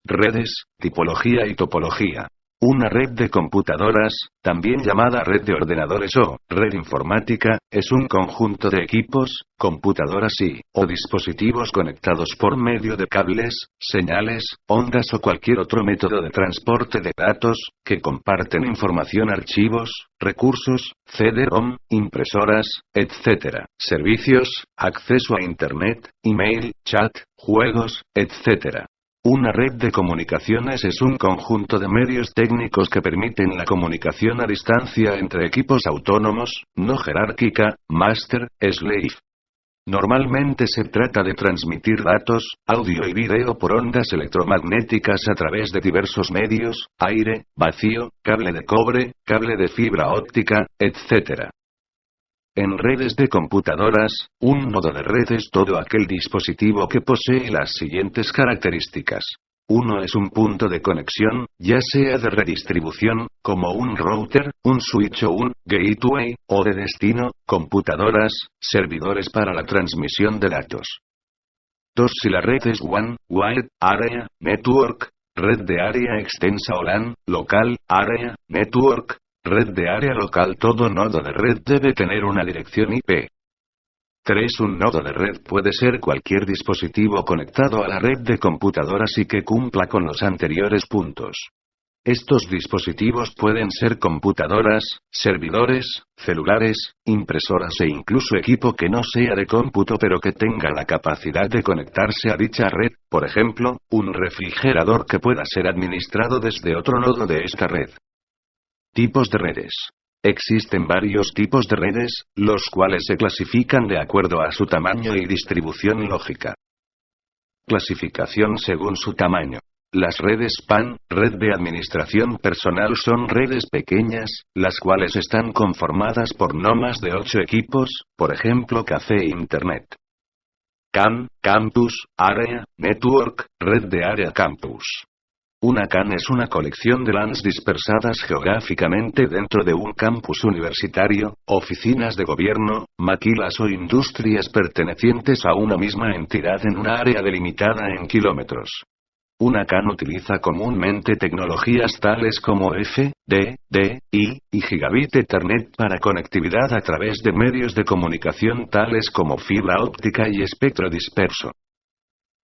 Redes, tipología y topología. Una red de computadoras, también llamada red de ordenadores o red informática, es un conjunto de equipos, computadoras o dispositivos conectados por medio de cables, señales, ondas o cualquier otro método de transporte de datos, que comparten información, archivos, recursos, CD-ROM, impresoras, etc., servicios, acceso a Internet, email, chat, juegos, etc. Una red de comunicaciones es un conjunto de medios técnicos que permiten la comunicación a distancia entre equipos autónomos, no jerárquica, master-slave. Normalmente se trata de transmitir datos, audio y video por ondas electromagnéticas a través de diversos medios, aire, vacío, cable de cobre, cable de fibra óptica, etc. En redes de computadoras, un nodo de red es todo aquel dispositivo que posee las siguientes características. Uno es un punto de conexión, ya sea de redistribución, como un router, un switch o un gateway, o de destino, computadoras, servidores para la transmisión de datos. 2. Si la red es WAN, Wide Area Network, red de área extensa o LAN, Local Area Network, red de área local. Todo nodo de red debe tener una dirección IP. 3. Un nodo de red puede ser cualquier dispositivo conectado a la red de computadoras y que cumpla con los anteriores puntos. Estos dispositivos pueden ser computadoras, servidores, celulares, impresoras e incluso equipo que no sea de cómputo pero que tenga la capacidad de conectarse a dicha red, por ejemplo, un refrigerador que pueda ser administrado desde otro nodo de esta red. Tipos de redes. Existen varios tipos de redes, los cuales se clasifican de acuerdo a su tamaño y distribución lógica. Clasificación según su tamaño. Las redes PAN, red de administración personal, son redes pequeñas, las cuales están conformadas por no más de 8 equipos, por ejemplo café e internet. CAN, Campus, Area, Network, red de área campus. Una CAN es una colección de LANs dispersadas geográficamente dentro de un campus universitario, oficinas de gobierno, maquilas o industrias pertenecientes a una misma entidad en una área delimitada en kilómetros. Una CAN utiliza comúnmente tecnologías tales como F, D, I, y Gigabit Ethernet para conectividad a través de medios de comunicación tales como fibra óptica y espectro disperso.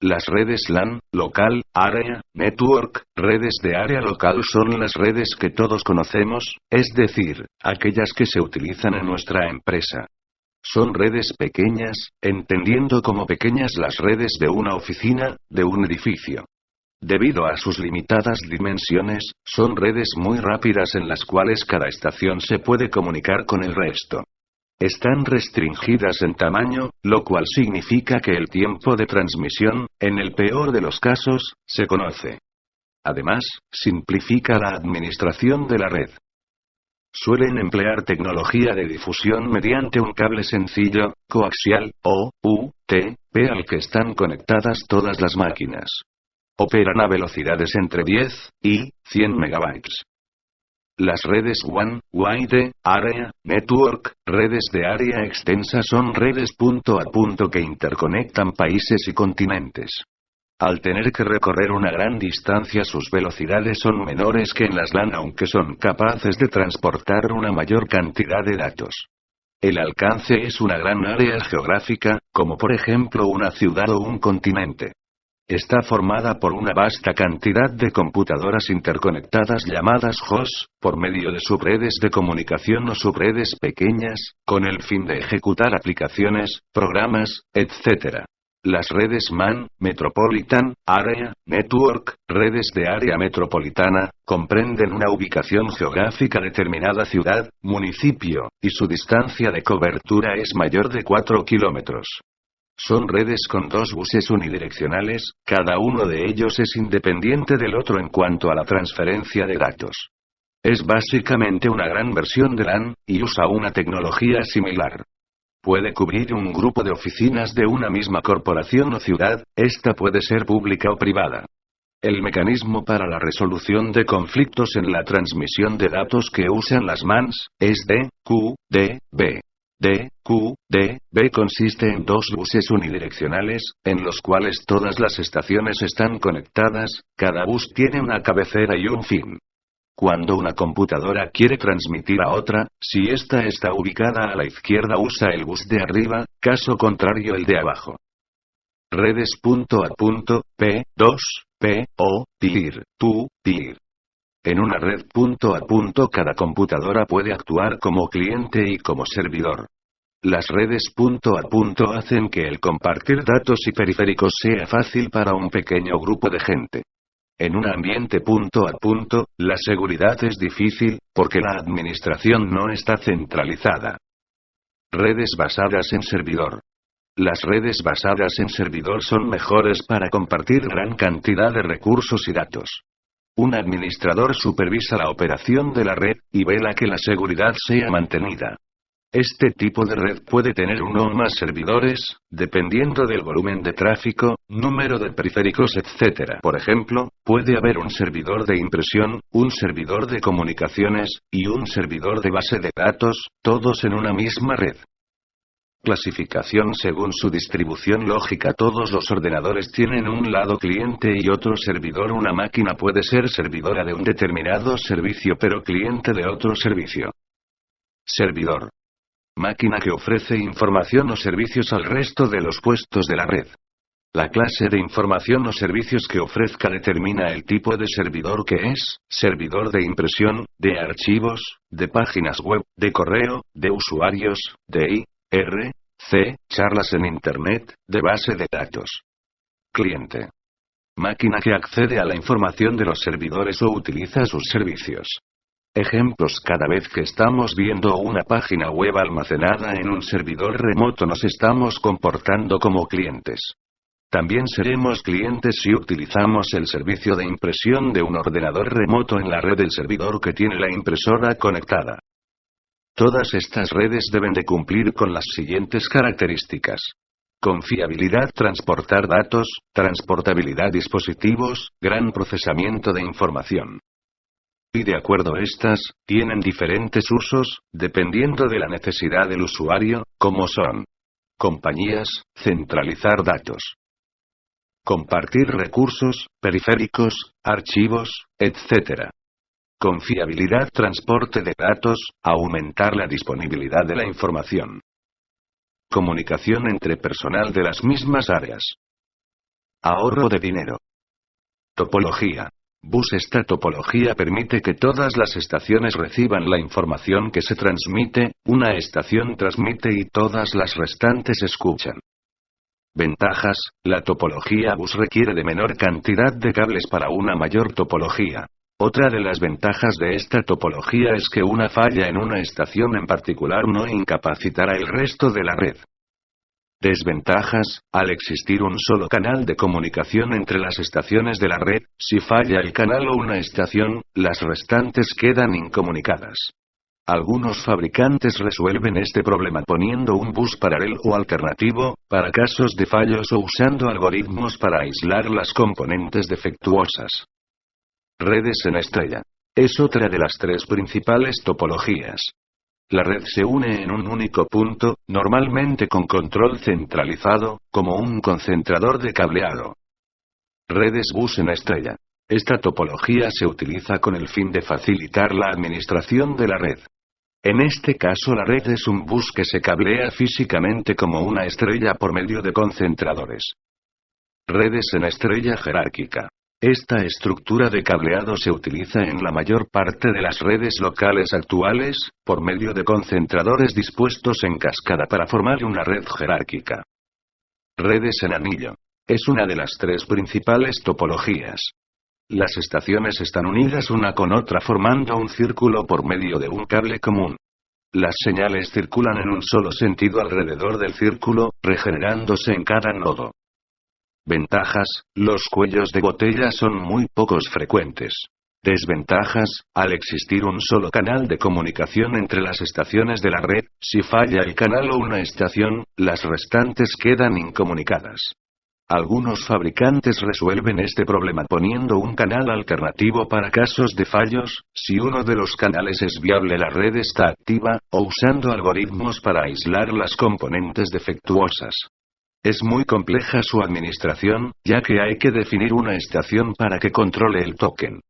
Las redes LAN, Local Area Network, redes de área local, son las redes que todos conocemos, es decir, aquellas que se utilizan en nuestra empresa. Son redes pequeñas, entendiendo como pequeñas las redes de una oficina, de un edificio. Debido a sus limitadas dimensiones, son redes muy rápidas en las cuales cada estación se puede comunicar con el resto. Están restringidas en tamaño, lo cual significa que el tiempo de transmisión, en el peor de los casos, se conoce. Además, simplifica la administración de la red. Suelen emplear tecnología de difusión mediante un cable sencillo, coaxial, o UTP al que están conectadas todas las máquinas. Operan a velocidades entre 10 y 100 megabytes. Las redes WAN, Wide Area Network, redes de área extensa, son redes punto a punto que interconectan países y continentes. Al tener que recorrer una gran distancia, sus velocidades son menores que en las LAN, aunque son capaces de transportar una mayor cantidad de datos. El alcance es una gran área geográfica, como por ejemplo una ciudad o un continente. Está formada por una vasta cantidad de computadoras interconectadas llamadas hosts, por medio de subredes de comunicación o subredes pequeñas, con el fin de ejecutar aplicaciones, programas, etc. Las redes MAN, Metropolitan Area Network, redes de área metropolitana, comprenden una ubicación geográfica determinada, ciudad, municipio, y su distancia de cobertura es mayor de 4 kilómetros. Son redes con dos buses unidireccionales, cada uno de ellos es independiente del otro en cuanto a la transferencia de datos. Es básicamente una gran versión de LAN, y usa una tecnología similar. Puede cubrir un grupo de oficinas de una misma corporación o ciudad, esta puede ser pública o privada. El mecanismo para la resolución de conflictos en la transmisión de datos que usan las MANs es DQDB. D, Q, D, B consiste en dos buses unidireccionales, en los cuales todas las estaciones están conectadas, cada bus tiene una cabecera y un fin. Cuando una computadora quiere transmitir a otra, si ésta está ubicada a la izquierda usa el bus de arriba, caso contrario el de abajo. Redes P, 2, P, O, TIR, TU, TIR. En una red cada computadora puede actuar como cliente y como servidor. Las redes hacen que el compartir datos y periféricos sea fácil para un pequeño grupo de gente. En un ambiente la seguridad es difícil, porque la administración no está centralizada. Redes basadas en servidor. Las redes basadas en servidor son mejores para compartir gran cantidad de recursos y datos. Un administrador supervisa la operación de la red, y vela que la seguridad sea mantenida. Este tipo de red puede tener uno o más servidores, dependiendo del volumen de tráfico, número de periféricos, etc. Por ejemplo, puede haber un servidor de impresión, un servidor de comunicaciones, y un servidor de base de datos, todos en una misma red. Clasificación según su distribución lógica. Todos los ordenadores tienen un lado cliente y otro servidor. Una máquina puede ser servidora de un determinado servicio pero cliente de otro servicio. Servidor. Máquina que ofrece información o servicios al resto de los puestos de la red. La clase de información o servicios que ofrezca determina el tipo de servidor que es: servidor de impresión, de archivos, de páginas web, de correo, de usuarios, de IRC, charlas en Internet, de base de datos. Cliente. Máquina que accede a la información de los servidores o utiliza sus servicios. Ejemplos: cada vez que estamos viendo una página web almacenada en un servidor remoto nos estamos comportando como clientes. También seremos clientes si utilizamos el servicio de impresión de un ordenador remoto en la red del servidor que tiene la impresora conectada. Todas estas redes deben de cumplir con las siguientes características: confiabilidad, transportar datos, transportabilidad, dispositivos, gran procesamiento de información. Y de acuerdo a estas, tienen diferentes usos, dependiendo de la necesidad del usuario, como son: compañías, centralizar datos, compartir recursos, periféricos, archivos, etc. Confiabilidad, transporte de datos, aumentar la disponibilidad de la información. Comunicación entre personal de las mismas áreas. Ahorro de dinero. Topología. Bus. Esta topología permite que todas las estaciones reciban la información que se transmite, una estación transmite y todas las restantes escuchan. Ventajas: la topología bus requiere de menor cantidad de cables para una mayor topología. Otra de las ventajas de esta topología es que una falla en una estación en particular no incapacitará el resto de la red. Desventajas: al existir un solo canal de comunicación entre las estaciones de la red, si falla el canal o una estación, las restantes quedan incomunicadas. Algunos fabricantes resuelven este problema poniendo un bus paralelo o alternativo, para casos de fallos o usando algoritmos para aislar las componentes defectuosas. Redes en estrella. Es otra de las tres principales topologías. La red se une en un único punto, normalmente con control centralizado, como un concentrador de cableado. Redes bus en estrella. Esta topología se utiliza con el fin de facilitar la administración de la red. En este caso la red es un bus que se cablea físicamente como una estrella por medio de concentradores. Redes en estrella jerárquica. Esta estructura de cableado se utiliza en la mayor parte de las redes locales actuales, por medio de concentradores dispuestos en cascada para formar una red jerárquica. Redes en anillo. Es una de las tres principales topologías. Las estaciones están unidas una con otra formando un círculo por medio de un cable común. Las señales circulan en un solo sentido alrededor del círculo, regenerándose en cada nodo. Ventajas: los cuellos de botella son muy pocos frecuentes. Desventajas: al existir un solo canal de comunicación entre las estaciones de la red, si falla el canal o una estación, las restantes quedan incomunicadas. Algunos fabricantes resuelven este problema poniendo un canal alternativo para casos de fallos, si uno de los canales es viable la red está activa, o usando algoritmos para aislar las componentes defectuosas. Es muy compleja su administración, ya que hay que definir una estación para que controle el token.